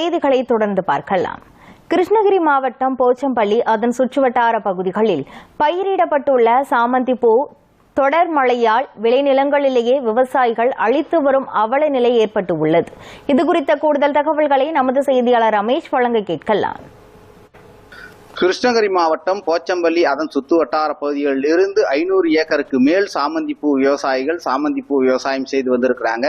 செய்திகளை தொடர்ந்து பார்க்கலாம். கிருஷ்ணகிரி மாவட்டம் போச்சம்பள்ளி அதன் சுற்றுவட்டார பகுதிகளில் பயிரிடப்பட்டுள்ள சாமந்தி பூ தொடர் மழையால் விளைநிலங்களிலேயே விவசாயிகள் அளித்து வரும் அவல நிலை ஏற்பட்டு உள்ளது. இதுகுறித்த கூடுதல் தகவல்களை நமது செய்தியாளர் ரமேஷ் வழங்க கேட்கலாம். கிருஷ்ணகிரி மாவட்டம் போச்சம்பள்ளி அதன் சுற்று வட்டார பகுதிகளில் இருந்து 500 ஏக்கருக்கு மேல் சாமந்தி பூ விவசாயிகள் சாமந்தி பூ விவசாயம் செய்து வந்திருக்கிறாங்க.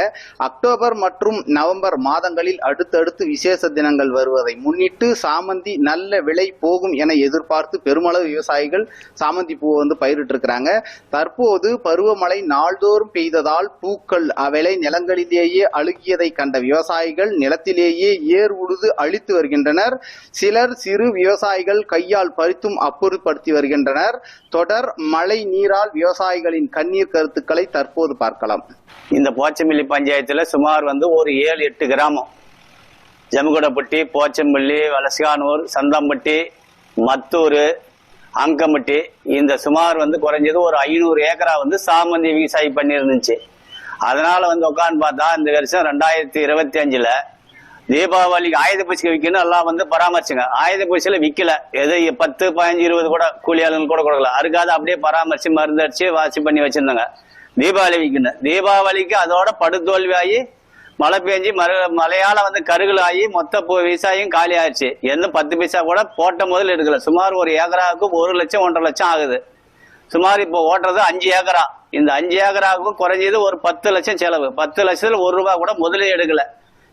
அக்டோபர் மற்றும் நவம்பர் மாதங்களில் அடுத்தடுத்து விசேஷ தினங்கள் வருவதை முன்னிட்டு சாமந்தி நல்ல விலை போகும் என எதிர்பார்த்து பெருமளவு விவசாயிகள் சாமந்தி பூ பயிரிட்டு இருக்கிறாங்க. தற்போது பருவமழை நாள்தோறும் பெய்ததால் பூக்கள் விளை நிலங்களிலேயே அழுகியதை கண்ட விவசாயிகள் நிலத்திலேயே ஏர் உழுது அழித்து வருகின்றனர். சிலர் சிறு விவசாயிகள் கையால் பறித்தும் அப்புறப்படுத்தி வருகின்றனர். தொடர் மழை நீரால் விவசாயிகளின் கண்ணீர் கருத்துக்களை தற்போது பார்க்கலாம். இந்த போச்சம்பள்ளி பஞ்சாயத்துல சுமார் ஒரு 7-8 கிராமம், ஜமுகுடப்பட்டி, போச்சம்பள்ளி, வலசிகானூர், சந்தம்பட்டி, மத்தூர், அங்கம்பட்டி, இந்த சுமார் குறைஞ்சது ஒரு 500 ஏக்கரா சாமந்தி விவசாயம் பண்ணிருந்துச்சு. அதனால உட்காந்து பார்த்தா இந்த வருஷம் 2025ல தீபாவளிக்கு ஆயுத பூஜைக்கு விற்கணும் எல்லாம் பராமரிச்சுங்க. ஆயுத பூஜையில விற்கல, எது 10, 15, 20 கூட கூலி ஆளுங்க கூட கொடுக்கல. அதுக்காக அப்படியே பராமரிச்சு மருந்து அடிச்சு வாட்சி பண்ணி வச்சிருந்தாங்க. தீபாவளி விற்கணும். தீபாவளிக்கு அதோட படுதோல்வியாகி மழை பெஞ்சு மழையால கருகள் ஆகி மொத்த விவசாயம் காலி ஆயிடுச்சு. எந்த 10 பைசா கூட போட்ட முதல் எடுக்கல. சுமார் ஒரு ஏக்கராவுக்கு 1 லட்சம் 1.5 லட்சம் ஆகுது. சுமார் இப்போ ஓட்டுறது 5 ஏக்கரா. இந்த 5 ஏக்கராவுக்கும் குறைஞ்சது ஒரு 10 லட்சம் செலவு. 10 லட்சத்துல 1 ரூபாய் கூட முதலே எடுக்கல.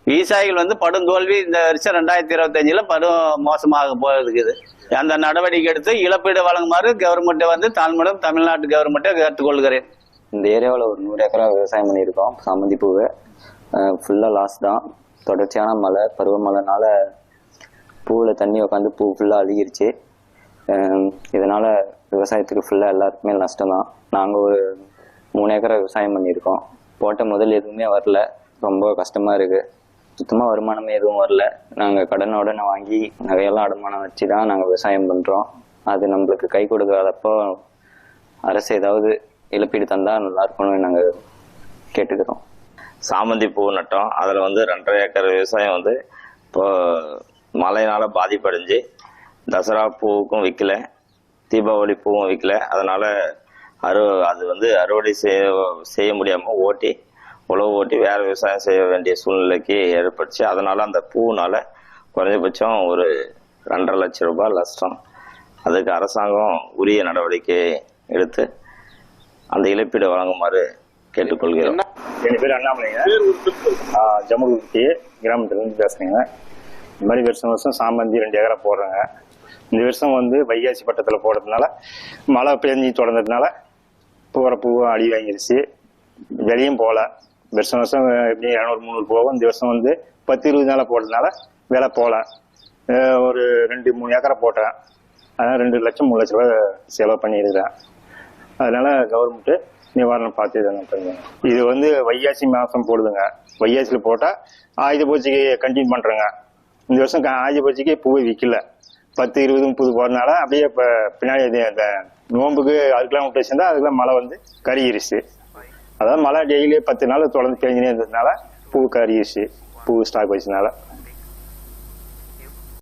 விவசாயிகள் படும் தோல்வி இந்த வருஷம் 2025ல படும் மோசமாக போயிருக்குது. அந்த நடவடிக்கை எடுத்து இழப்பீடு வழங்குமாறு கவர்மெண்ட் தமிழ்நாட்டு கவர்மெண்ட்டை கேட்டுக்கொள்கிறேன். இந்த ஏரியாவில் ஒரு 100 ஏக்கரா விவசாயம் பண்ணியிருக்கோம். சாமந்தி பூவை ஃபுல்லா லாஸ் தான். தொடர்ச்சியான மழை, பருவமழைனால பூவில் தண்ணி உட்காந்து பூ ஃபுல்லா அழுகிருச்சு. இதனால விவசாயத்துக்கு ஃபுல்லா எல்லாருக்குமே நஷ்டம் தான். நாங்கள் ஒரு 3 ஏக்கரா விவசாயம் பண்ணியிருக்கோம். போட்ட முதல் எதுவுமே வரல. ரொம்ப கஷ்டமா இருக்கு. சுத்தமா வருமானமே எதுவும் வரல. நாங்க கடனோட வாங்கி நகையெல்லாம் அடமானம் வச்சுதான் நாங்க விவசாயம் பண்றோம். அது நம்மளுக்கு கை கொடுக்காதப்போ அரசு ஏதாவது இழப்பீடு தந்தா நல்லா இருக்கணும்னு நாங்க கேட்டுக்கிறோம். சாமந்தி பூ நட்டோம். அதுல 2.5 ஏக்கர் விவசாயம் இப்போ மழையினால பாதிப்படைஞ்சு தசரா பூவுக்கும் விற்கல, தீபாவளி பூவும் விற்கல. அதனால அது அறுவடை செய்ய முடியாம உழவு ஓட்டி வேற விவசாயம் செய்ய வேண்டிய சூழ்நிலைக்கு ஏற்பட்டுச்சு. அதனால அந்த பூனால குறைஞ்சபட்சம் ஒரு 2.5 லட்சம் ரூபாய் நஷ்டம். அதுக்கு அரசாங்கம் உரிய நடவடிக்கை எடுத்து அந்த இழப்பீடு வழங்குமாறு கேட்டுக்கொள்கிறோம். என் பேர் அண்ணாமலைங்க, ஜமுகுடப்பட்டி கிராமத்திலிருந்து பேசுறேங்க. இந்த மாதிரி வருஷம் சாமந்தி 2 ஏக்கரா போடுறேங்க. இந்த வருஷம் வைகாசி பட்டத்துல போடுறதுனால மழை பெஞ்சு தொடர்ந்ததுனால போற பூவும் அடி வாங்கிருச்சு. வெளியும் போல வருஷம் எப்படி 200-300 போகும். இந்த வருஷம் 10-20 நாளா போட்டதுனால வேலை போல. ஒரு 2-3 ஏக்கரை போட்டேன். அதனால 2 லட்சம் 3 லட்சம் ரூபாய் செலவு பண்ணியிருக்கிறேன். அதனால கவர்மெண்ட் நிவாரணம் பார்த்து பண்ணுங்க. இது வைகாசி மாசம் போடுதுங்க. வைகாசியில போட்டா ஆயுத பூஜைக்கு கண்டினியூ பண்றேங்க. இந்த வருஷம் ஆயுத பூஜைக்கு பூவை விற்கல. 10, 20, 30 போறதுனால அப்படியே இப்ப பின்னாடி அந்த நோம்புக்கு அதுக்கெல்லாம் விட்டு வச்சிருந்தா அதுக்கெல்லாம் மழை கருகிருச்சு. அதாவது மழை டெய்லி 10 நாள் தொடர்ந்து பெஞ்சுனே இருந்ததுனால பூ கருகிருச்சு. பூ ஸ்டாக் வச்சதுனால